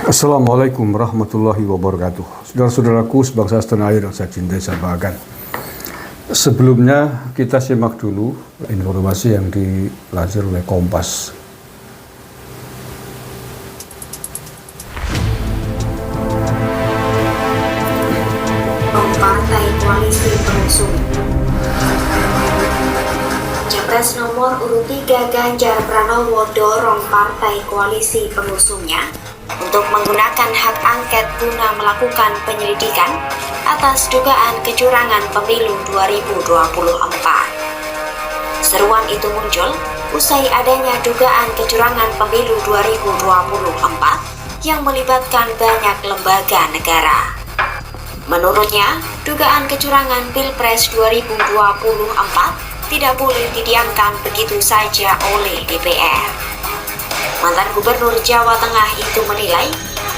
Assalamualaikum warahmatullahi wabarakatuh. Saudara-saudaraku sebangsa setanah air yang saya cintai, saya banggakan. Sebelumnya kita simak dulu informasi yang dilansir oleh Kompas. Partai Koalisi Pengusung. Capres nomor urut 3 Ganjar Pranowo dorong partai koalisi pengusungnya untuk menggunakan hak angket guna melakukan penyelidikan atas dugaan kecurangan pemilu 2024. Seruan itu muncul usai adanya dugaan kecurangan pemilu 2024 yang melibatkan banyak lembaga negara. Menurutnya, dugaan kecurangan Pilpres 2024 tidak boleh didiamkan begitu saja oleh DPR. Mantan Gubernur Jawa Tengah itu menilai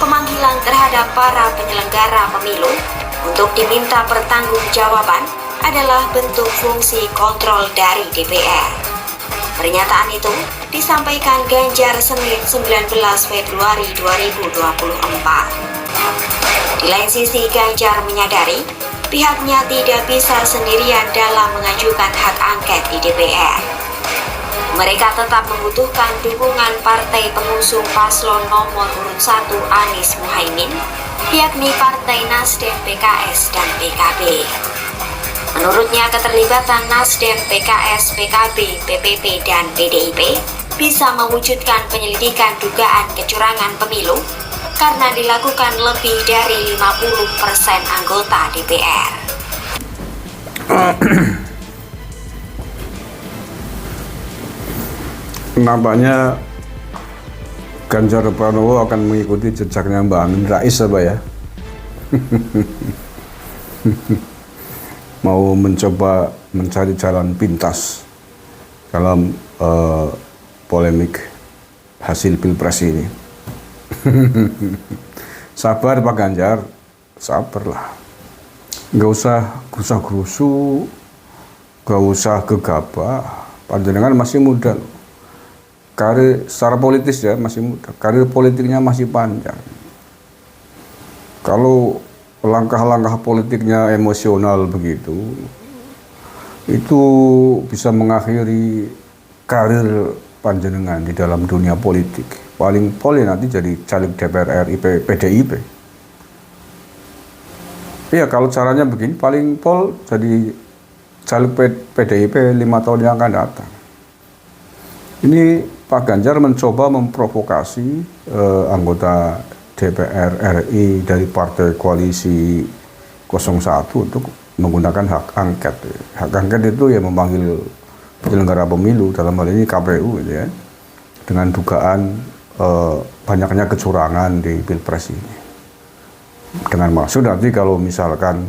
pemanggilan terhadap para penyelenggara pemilu untuk diminta pertanggungjawaban adalah bentuk fungsi kontrol dari DPR. Pernyataan itu disampaikan Ganjar Senin 19 Februari 2024. Di lain sisi, Ganjar menyadari pihaknya tidak bisa sendirian dalam mengajukan hak angket di DPR. Mereka tetap membutuhkan dukungan partai pengusung paslon nomor urut 1 Anies Muhaimin, yakni Partai Nasdem, PKS, dan PKB. Menurutnya, keterlibatan Nasdem, PKS, PKB, PPP, dan PDIP bisa mewujudkan penyelidikan dugaan kecurangan pemilu karena dilakukan lebih dari 50% anggota DPR. Nampaknya Ganjar Pranowo akan mengikuti jejaknya Mbak Amin Rais apa ya? Mau mencoba mencari jalan pintas dalam polemik hasil Pilpres ini. Sabar Pak Ganjar, sabarlah. Nggak usah gerusa-gerusu, nggak usah gegabah. Panjenengan masih muda loh. Karir secara politis ya masih muda, karir politiknya masih panjang. Kalau langkah-langkah politiknya emosional begitu, itu bisa mengakhiri karir panjenengan di dalam dunia politik. Paling pol ya nanti jadi caleg DPR RI PDIP. Iya, kalau caranya begini, paling pol jadi caleg PDIP 5 tahun yang akan datang. Ini Pak Ganjar mencoba memprovokasi anggota DPR RI dari Partai Koalisi 01 untuk menggunakan hak angket. Hak angket itu ya memanggil penyelenggara pemilu, dalam hal ini KPU gitu ya, dengan dugaan banyaknya kecurangan di Pilpres ini. Dengan maksud nanti kalau misalkan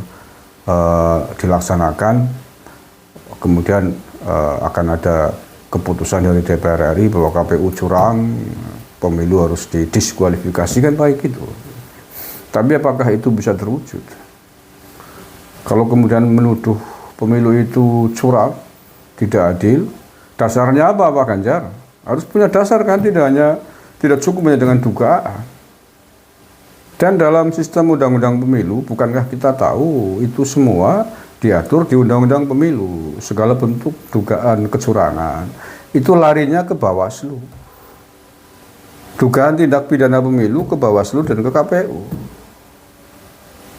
dilaksanakan, kemudian akan ada keputusan dari DPR RI bahwa KPU curang, pemilu harus didiskualifikasikan, baik itu. Tapi apakah itu bisa terwujud? Kalau kemudian menuduh pemilu itu curang, tidak adil, dasarnya apa Pak Ganjar? Harus punya dasar kan, tidak cukup hanya dengan dugaan. Dan dalam sistem undang-undang pemilu, bukankah kita tahu itu semua diatur di undang-undang pemilu, segala bentuk dugaan kecurangan itu larinya ke Bawaslu. Dugaan tindak pidana pemilu ke Bawaslu dan ke KPU.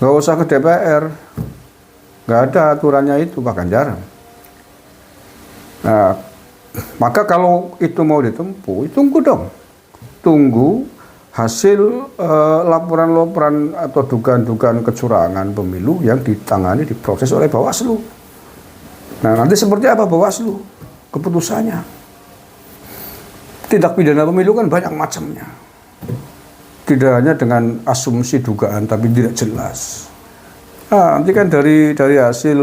Nggak usah ke DPR. Nggak ada aturannya itu Pak Ganjar. Nah, maka kalau itu mau ditempuh, tunggu dong. Tunggu hasil laporan-laporan atau dugaan-dugaan kecurangan pemilu yang ditangani, diproses oleh Bawaslu. Nah, nanti seperti apa Bawaslu keputusannya? Tindak pidana pemilu kan banyak macamnya. Tidak hanya dengan asumsi dugaan tapi tidak jelas. Nah, nanti kan dari hasil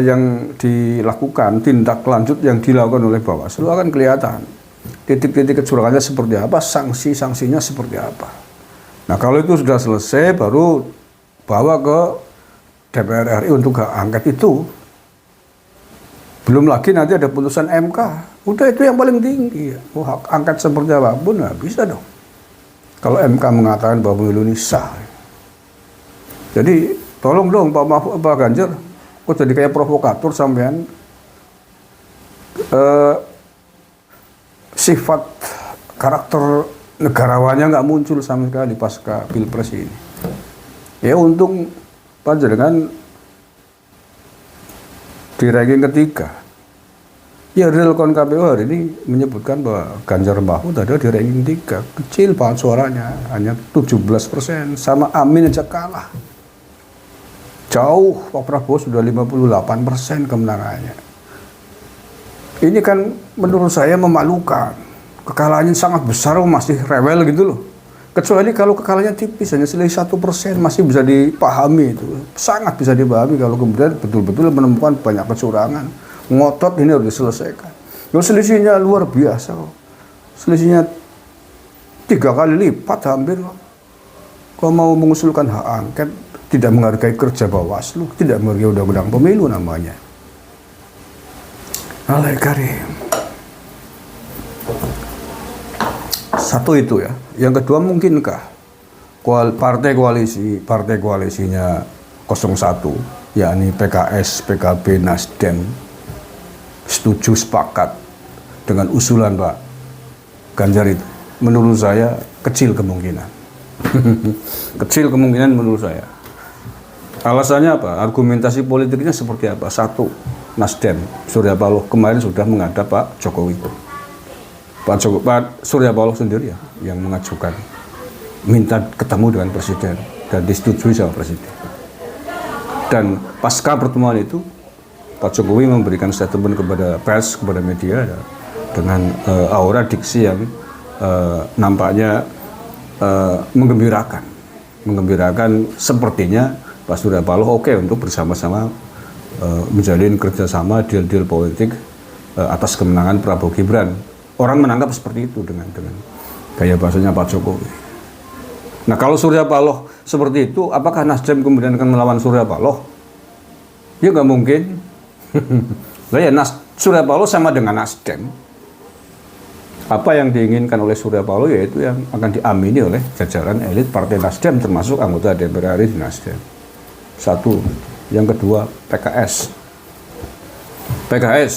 yang dilakukan, tindak lanjut yang dilakukan oleh Bawaslu akan kelihatan titik-titik kecurangannya seperti apa, sanksi-sanksinya seperti apa. Nah, kalau itu sudah selesai, baru bawa ke DPR RI untuk hak angket itu. Belum lagi nanti ada putusan MK. Udah itu yang paling tinggi. Hak angket seperti apapun, nggak bisa dong. Kalau MK mengatakan bahwa pemilu ini sah. Jadi tolong dong Pak Mahfud, Pak Ganjar, kok jadi kayak provokator sampean. Sifat karakter negarawannya nggak muncul sama sekali pasca Pilpres ini. Ya untung panjenengan di ranking ketiga. Ya real kon KPU hari ini menyebutkan bahwa Ganjar Mahfud ada di ranking 3. Kecil banget suaranya, hanya 17%. Sama Amin aja kalah. Jauh, Pak Prabowo sudah 58% kemenangannya. Ini kan menurut saya memalukan. Kekalahannya sangat besar, masih rewel gitu loh. Kecuali kalau kekalahannya tipis, hanya selisih 1%, masih bisa dipahami itu. Sangat bisa dipahami kalau kemudian betul-betul menemukan banyak kecurangan. Ngotot ini harus diselesaikan. Kalau selisihnya luar biasa kok. Selisihnya 3 kali lipat hampir kok. Kalau mau mengusulkan hak angket, tidak menghargai kerja Bawaslu, tidak menghargai undang-undang pemilu namanya. Alai karim. Satu itu ya. Yang kedua, mungkinkah partai koalisinya 01, yakni PKS, PKB, Nasdem, setuju sepakat dengan usulan Pak Ganjar itu? Menurut saya kecil kemungkinan. Kecil kemungkinan menurut saya. Alasannya apa? Argumentasi politiknya seperti apa? Satu, Nasdem, Surya Paloh kemarin sudah menghadap Pak Jokowi. Pak Surya Paloh sendiri ya yang mengajukan, minta ketemu dengan Presiden dan disetujui sama Presiden. Dan pasca pertemuan itu, Pak Jokowi memberikan statement kepada pers, kepada media ya, dengan aura diksi yang nampaknya menggembirakan. Sepertinya Pak Surya Paloh oke untuk bersama-sama menjalin kerjasama deal-deal politik atas kemenangan Prabowo Gibran. Orang menangkap seperti itu dengan gaya bahasanya Pak Jokowi. Nah kalau Surya Paloh seperti itu, apakah Nasdem kemudian akan melawan Surya Paloh? Ya nggak mungkin. Nah ya Surya Paloh sama dengan Nasdem. Apa yang diinginkan oleh Surya Paloh yaitu yang akan diamini oleh jajaran elit Partai Nasdem, termasuk anggota DPR RI di Nasdem. Satu. Yang kedua, PKS.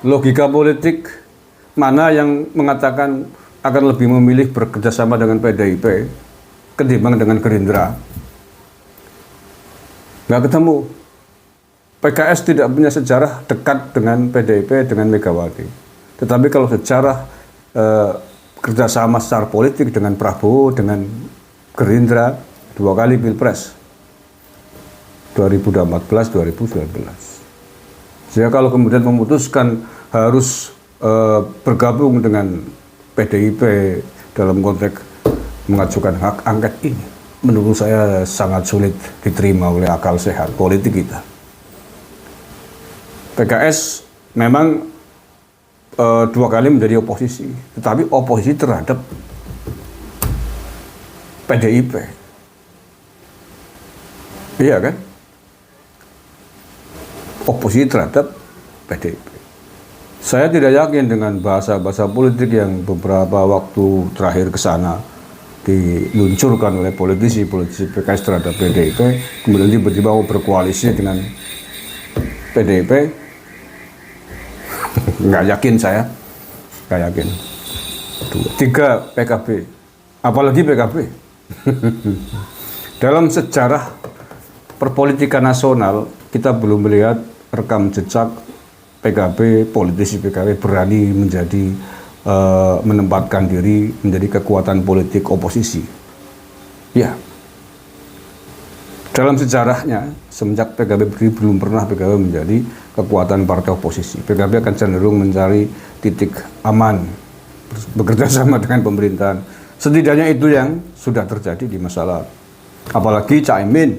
Logika politik mana yang mengatakan akan lebih memilih bekerjasama dengan PDIP ketimbang dengan Gerindra? Nggak ketemu. PKS tidak punya sejarah dekat dengan PDIP, dengan Megawati. Tetapi kalau sejarah kerjasama secara politik dengan Prabowo, dengan Gerindra, 2 kali Pilpres, 2014, 2019. Sehingga kalau kemudian memutuskan harus bergabung dengan PDIP dalam konteks mengajukan hak angket ini, menurut saya sangat sulit diterima oleh akal sehat politik kita. PKS memang 2 kali menjadi oposisi, tetapi oposisi terhadap PDIP. Iya kan? Oposisi terhadap PDIP. Saya tidak yakin dengan bahasa-bahasa politik yang beberapa waktu terakhir ke sana diluncurkan oleh politisi PKS terhadap PDIP, kemudian tiba-tiba mau berkoalisi dengan PDIP. Nggak yakin saya, nggak yakin. 3, PKB, apalagi PKB. Dalam sejarah perpolitikan nasional, kita belum melihat rekam jejak PKB, politisi PKB berani menempatkan diri menjadi kekuatan politik oposisi. Ya, dalam sejarahnya semenjak PKB berdiri belum pernah PKB menjadi kekuatan partai oposisi. PKB akan cenderung mencari titik aman, bekerja sama dengan pemerintahan. Setidaknya itu yang sudah terjadi di masa lalu. Apalagi Caimin,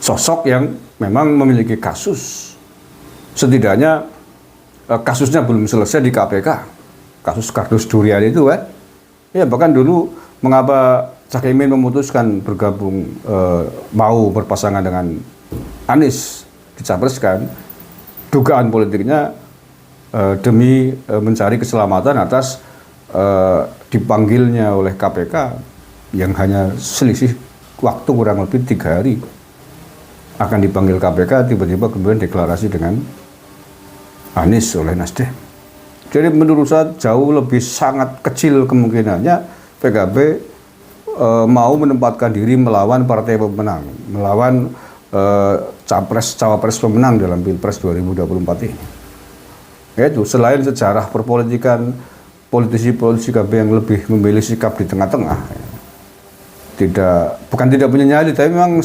sosok yang memang memiliki kasus. Setidaknya kasusnya belum selesai di KPK. Kasus kardus durian itu kan. Ya bahkan dulu mengapa Caimin memutuskan bergabung, mau berpasangan dengan Anies, dicapreskan, dugaan politiknya demi mencari keselamatan atas dipanggilnya oleh KPK yang hanya selisih waktu kurang lebih 3 hari akan dipanggil KPK, tiba-tiba kemudian deklarasi dengan Anies oleh Nasdem. Jadi menurut saya jauh lebih sangat kecil kemungkinannya PKB mau menempatkan diri melawan partai pemenang, melawan cawapres pemenang dalam Pilpres 2024 ini. Itu selain sejarah perpolitikan politisi KB yang lebih memilih sikap di tengah-tengah, bukan tidak punya nyali, tapi memang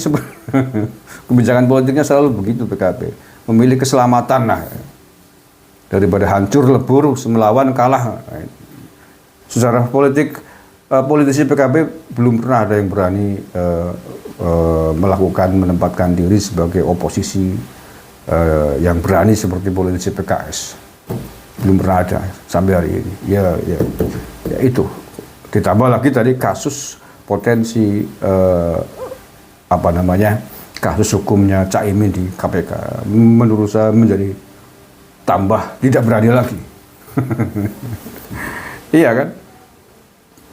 kebijakan politiknya selalu begitu PKB, memilih keselamatan lah, daripada hancur lebur melawan kalah. Sejarah politik politisi PKB belum pernah ada yang berani menempatkan diri sebagai oposisi yang berani seperti politisi PKS. Belum pernah ada sampai hari ini. Ya itu. Ditambah lagi tadi kasus potensi kasus hukumnya Caimin di KPK. Menurut saya menjadi tambah tidak berani lagi. Iya kan?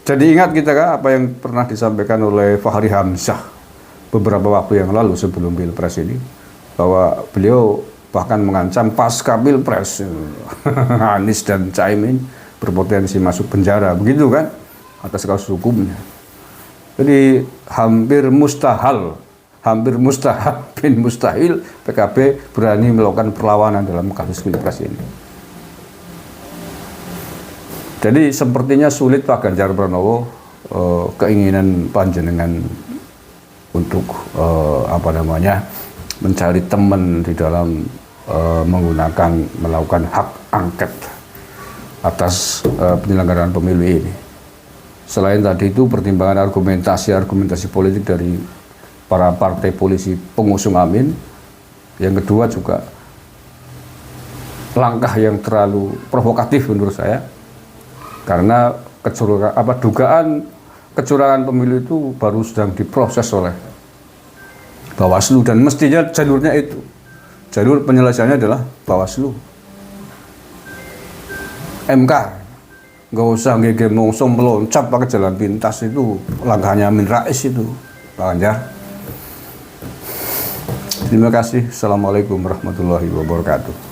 Jadi ingat kita kan apa yang pernah disampaikan oleh Fahri Hamzah beberapa waktu yang lalu sebelum Pilpres ini, bahwa beliau bahkan mengancam pasca Pilpres Anies dan Caimin berpotensi masuk penjara, begitu kan, atas kasus hukumnya. Jadi hampir mustahil bin mustahil PKB berani melakukan perlawanan dalam kasus Pilpres ini. Jadi sepertinya sulit Pak Ganjar Pranowo keinginan panjenengan untuk mencari teman di dalam melakukan hak angket atas penyelenggaraan pemilu ini. Selain tadi itu pertimbangan argumentasi politik dari para partai koalisi pengusung Amin. Yang kedua juga langkah yang terlalu provokatif menurut saya. Karena dugaan kecurangan pemilu itu baru sedang diproses oleh Bawaslu, dan mestinya jalurnya itu. Jalur penyelesaiannya adalah Bawaslu. MK. Nggak usah ngomong meloncat pakai jalan pintas, itu langkahnya Amin Rais itu, Pak Ganjar. Terima kasih. Assalamualaikum warahmatullahi wabarakatuh.